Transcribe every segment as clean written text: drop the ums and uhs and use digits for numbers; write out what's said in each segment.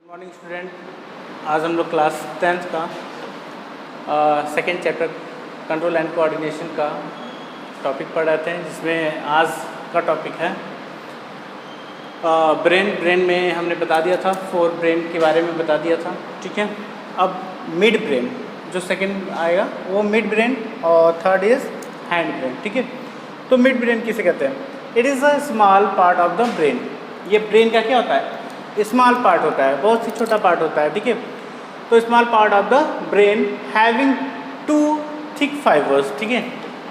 Morning student. आज हम लोग क्लास 10th का second chapter control and coordination का टॉपिक पढ़ रहे थे, जिसमें आज का टॉपिक है ब्रेन में हमने बता दिया था, 4 ब्रेन के बारे में बता दिया था। ठीक है, अब मिड ब्रेन जो सेकेंड आएगा वो मिड ब्रेन और थर्ड इज़ हैंड ब्रेन। ठीक है, तो मिड ब्रेन किसे कहते हैं? It is a small part of the brain. ये ब्रेन का क्या होता है? स्मॉल पार्ट होता है, बहुत ही छोटा पार्ट होता है। ठीक है, तो small part of the brain having 2 thick fibres. ठीक है,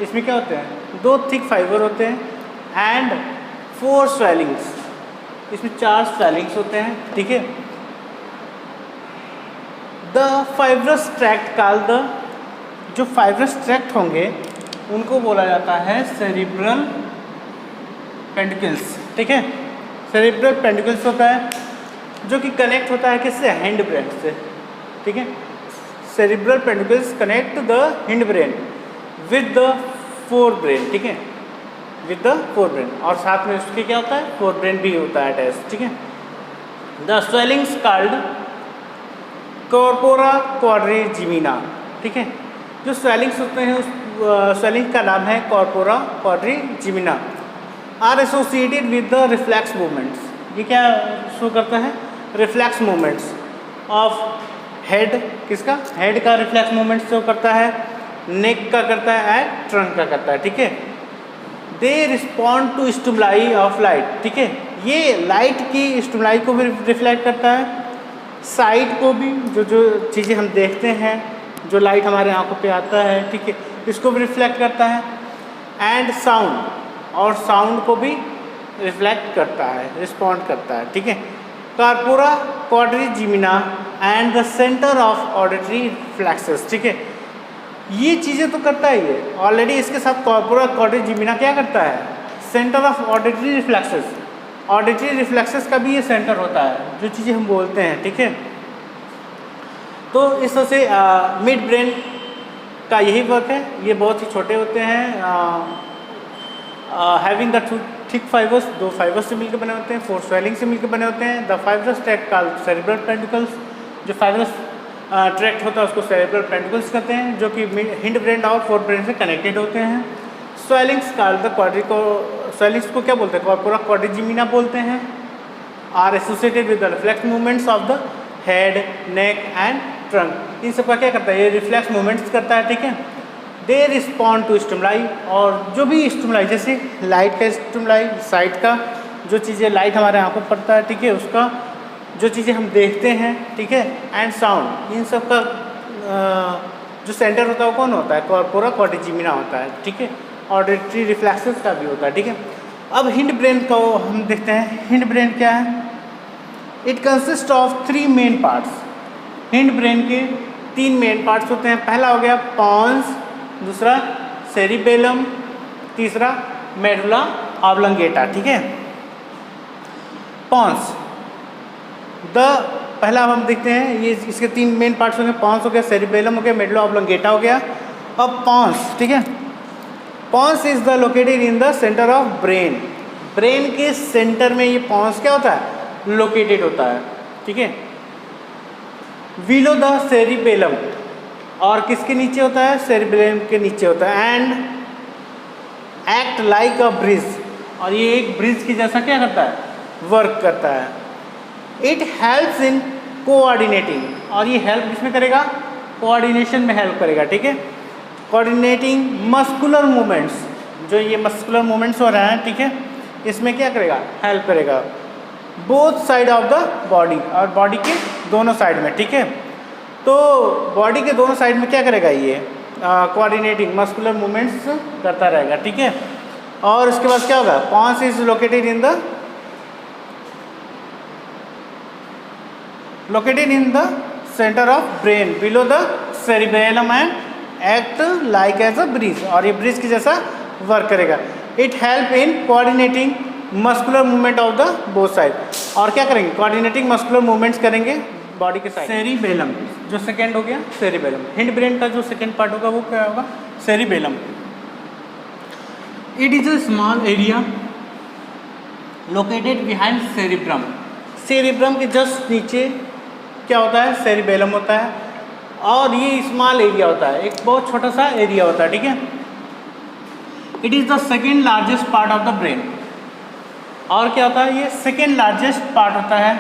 इसमें क्या होते हैं? 2 थिक फाइबर होते हैं एंड 4 स्वेलिंग्स, इसमें 4 स्वेलिंग्स होते हैं। ठीक है, the fibrous tract called the, जो फाइब्रस ट्रैक्ट होंगे उनको बोला जाता है सेरिब्रल पेडिकल्स। ठीक है, सेरिब्रल पेडिकल्स होता है जो कि कनेक्ट होता है किससे? हैंड ब्रेन से। ठीक है, cerebral pedicles connect the hand brain with the 4 brain. ठीक है, विद द 4 ब्रेन, और साथ में उसके क्या होता है? 4 ब्रेन भी होता है अटैच। ठीक है, द स्वेलिंग्स कॉल्ड कॉर्पोरा क्वाड्रिजिमिना। ठीक है, जो स्वेलिंग्स होते हैं उस स्वेलिंग का नाम है corpora quadrigemina. Are associated with the reflex movements. ये क्या शो करता है? Reflex movements of head. किसका? हेड का रिफ्लेक्स मूवमेंट शो करता है, नेक का करता है एंड ट्रंक का करता है। ठीक है, they respond to stimuli of light. ठीक है, ये लाइट की स्टिमुलाई को भी रिफ्लेक्ट करता है, साइड को भी, जो चीज़ें हम देखते हैं, जो लाइट हमारे आंखों पे आता है, ठीक है, इसको भी रिफ्लेक्ट करता है, एंड साउंड, और साउंड को भी रिफ्लेक्ट करता है, रिस्पॉन्ड करता है। ठीक है, corpora quadrigemina and the centre of auditory reflexes. ठीक है, ये चीज़ें तो करता है ये ऑलरेडी। इसके साथ कॉर्पोरा क्वाड्रिजिमिना क्या करता है? Centre of auditory reflexes. Auditory reflexes का भी ये सेंटर होता है, जो चीज़ें हम बोलते हैं। ठीक है, तो इस तरह से मिड ब्रेन का यही वर्क है। ये बहुत ही छोटे होते हैं, having the 2 thick fibres, 2 fibres से मिलकर बने होते हैं, 4 स्वेलिंग से मिलकर बने होते हैं। The fibrous tract called cerebral pedicles. जो फाइब्रस ट्रैक्ट होता है उसको सेरिब्रल पेडिकल्स कहते हैं, जो कि हिंड ब्रेन और 4 ब्रेन से कनेक्टेड होते हैं। स्वेलिंग्स कॉल्ड द क्वाड्रिको, स्वेलिंग्स को क्या बोलते हैं? कॉर्पोरा क्वाड्रिजिमिना बोलते हैं। Are associated with the reflex movements of the head, neck and trunk. इन सब का क्या करता है? ये रिफ्लेक्स मूवमेंट्स करता है। ठीक है, दे रिस्पॉन्ड टू स्टिमुलाई, और जो भी स्टिमुलाई, जैसे लाइट का स्टिमुलाई, साइट का, जो चीज़ें लाइट हमारे आंखों पर पड़ता है, ठीक है, उसका, जो चीज़ें हम देखते हैं, ठीक है, एंड साउंड, इन सब का जो सेंटर होता है वो कौन होता है? कॉर्पोरा क्वाड्रिजिमिना होता है। ठीक है, ऑडिटरी रिफ्लेक्सेस का भी होता है। ठीक है, अब हिंड ब्रेन को हम देखते हैं। हिंड ब्रेन क्या है? It consist of 3 main parts. Hind brain के 3 मेन पार्ट्स होते हैं। पहला हो गया पॉन्स, दूसरा सेरिबेलम, तीसरा मेडुला ऑब्लंगेटा। ठीक है, पॉन्स, पहला हम देखते हैं, ये इसके 3 मेन पार्ट्स हो गए। पॉन्स हो गया, सेरिबेलम हो गया, मेडुला ऑब्लंगेटा हो गया। अब पॉन्स, ठीक है, pons is the located in the centre of brain. Brain के सेंटर में ये पॉन्स क्या होता है? लोकेटेड होता है। ठीक है, बिलो द सेरिबेलम, और किसके नीचे होता है? सेरिबेलम के नीचे होता है। And act like a bridge, और ये एक ब्रिज की जैसा क्या करता है? वर्क करता है। इट हेल्प्स इन कोऑर्डिनेटिंग, और ये हेल्प किसमें करेगा? कोऑर्डिनेशन में हेल्प करेगा। ठीक है, कोऑर्डिनेटिंग मस्कुलर मूवमेंट्स, जो ये मस्कुलर मूवमेंट्स हो रहे हैं, ठीक है, इसमें क्या करेगा? हेल्प करेगा। Both side of the body, और बॉडी के दोनों साइड में। ठीक है, तो बॉडी के दोनों साइड में क्या करेगा? ये कोऑर्डिनेटिंग मस्कुलर मूवमेंट्स करता रहेगा। ठीक है, और उसके बाद क्या होगा? Pons is located in the centre of brain below the cerebellum and act like as a bridge, और ये ब्रिज की जैसा वर्क करेगा। It help in coordinating muscular movement of the both side, और क्या करेंगे? कोऑर्डिनेटिंग मस्कुलर मूवमेंट्स करेंगे body के साइड। सेरिबेलम जो सेकेंड हो गया, सेरिबेलम। हिंड ब्रेन का जो सेकेंड पार्ट होगा वो क्या होगा? Cerebellum. It is a small area located behind cerebrum. Cerebrum के जस्ट नीचे क्या होता है, सेरिबेलम होता है, और ये स्मॉल एरिया होता है, एक बहुत छोटा सा एरिया होता है, ठीक है। It is the second largest part of the brain. और क्या होता है, ये सेकेंड लार्जेस्ट पार्ट होता है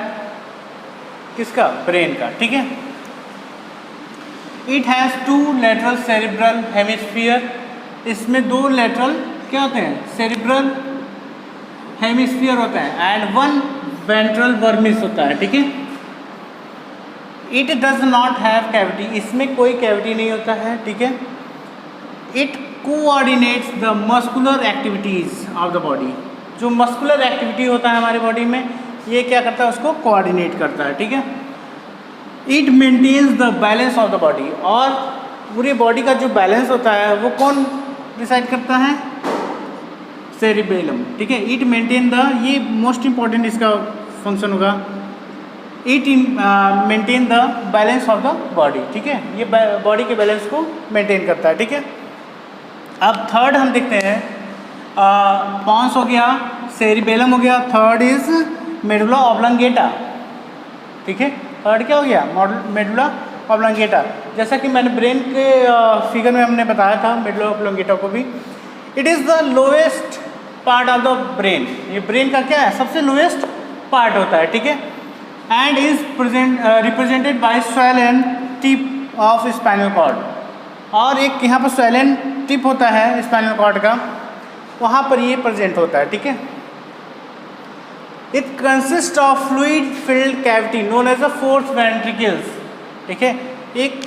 किसका, ब्रेन का, ठीक है। It has 2 lateral cerebral hemisphere, इसमें 2 लेटरल क्या होते हैं, सेरिब्रल हेमिस्फीयर होता है, एंड 1 वेंट्रल वर्मिस होता है, ठीक है। It does not have cavity, इसमें कोई कैविटी नहीं होता है, ठीक है। It coordinates the muscular activities of the body, जो मस्कुलर एक्टिविटी होता है हमारी बॉडी में, ये क्या करता है, उसको कोऑर्डिनेट करता है, ठीक है। It maintains the balance of the body, और पूरी बॉडी का जो बैलेंस होता है वो कौन डिसाइड करता है, सेरिबेलम, ठीक है। इट मेंटेन द, ये मोस्ट इंपॉर्टेंट इसका फंक्शन होगा, it maintain the balance of the body, ठीक है। ये बॉडी के बैलेंस को मेंटेन करता है, ठीक है। अब थर्ड हम देखते हैं, पॉन्स हो गया, सेरिबेलम हो गया, थर्ड इज मेडुला ऑब्लंगेटा, ठीक है। थर्ड क्या हो गया, मेडुला ऑब्लंगेटा। जैसा कि मैंने ब्रेन के फिगर में हमने बताया था मेडुला ऑब्लंगेटा को भी। It is the lowest part of the brain, ये ब्रेन का क्या है, सबसे लोएस्ट पार्ट होता है, ठीक है। And is represented by swollen tip of spinal cord, और एक यहाँ पर स्वेलन टिप होता है स्पाइनल कॉर्ड का, वहाँ पर ये प्रेजेंट होता है, ठीक है। It consist of fluid filled cavity known as the 4th ventricles, ठीक है। एक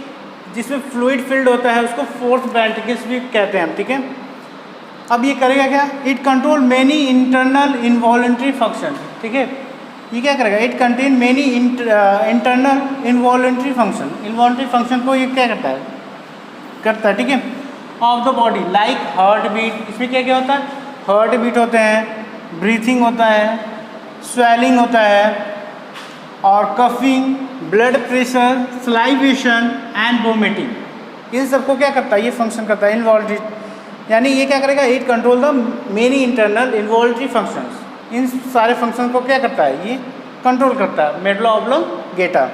जिसमें फ्लूइड फिल्ड होता है उसको 4th वेंट्रिकल्स भी कहते हैं हम, ठीक है। अब ये करेगा क्या, it control many internal involuntary function, ठीक है। ये क्या करेगा, it contain many internal involuntary function, involuntary function को ये क्या करता है, ठीक है, of the body, like heart beat. इसमें क्या क्या होता है, हार्ट बीट होते हैं, ब्रीथिंग होता है, स्वेलिंग होता है, और coughing, blood pressure, salivation and vomiting, इन सबको क्या करता है, ये फंक्शन करता है इनवॉल्ट्री, यानी ये क्या करेगा, it control the many internal involuntary functions, इन सारे फंक्शन को क्या करता है, ये कंट्रोल करता है, medulla oblongata.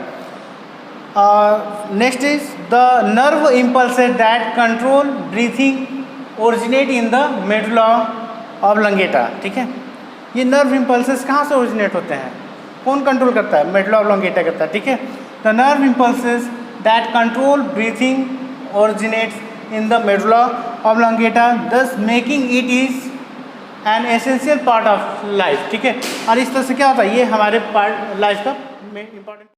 Next is the nerve impulses that control breathing originate in the medulla oblongata, ठीक है। ये नर्व इम्पल्सेस कहाँ से ओरिजिनेट होते हैं, कौन कंट्रोल करता है, मेडुला ऑब्लंगेटा करता है, ठीक है। The nerve impulses that control breathing originates in the medulla oblongata, thus making it is an essential part of life, ठीक है। और इस तरह से क्या होता है, ये हमारे लाइफ का इंपॉर्टेंट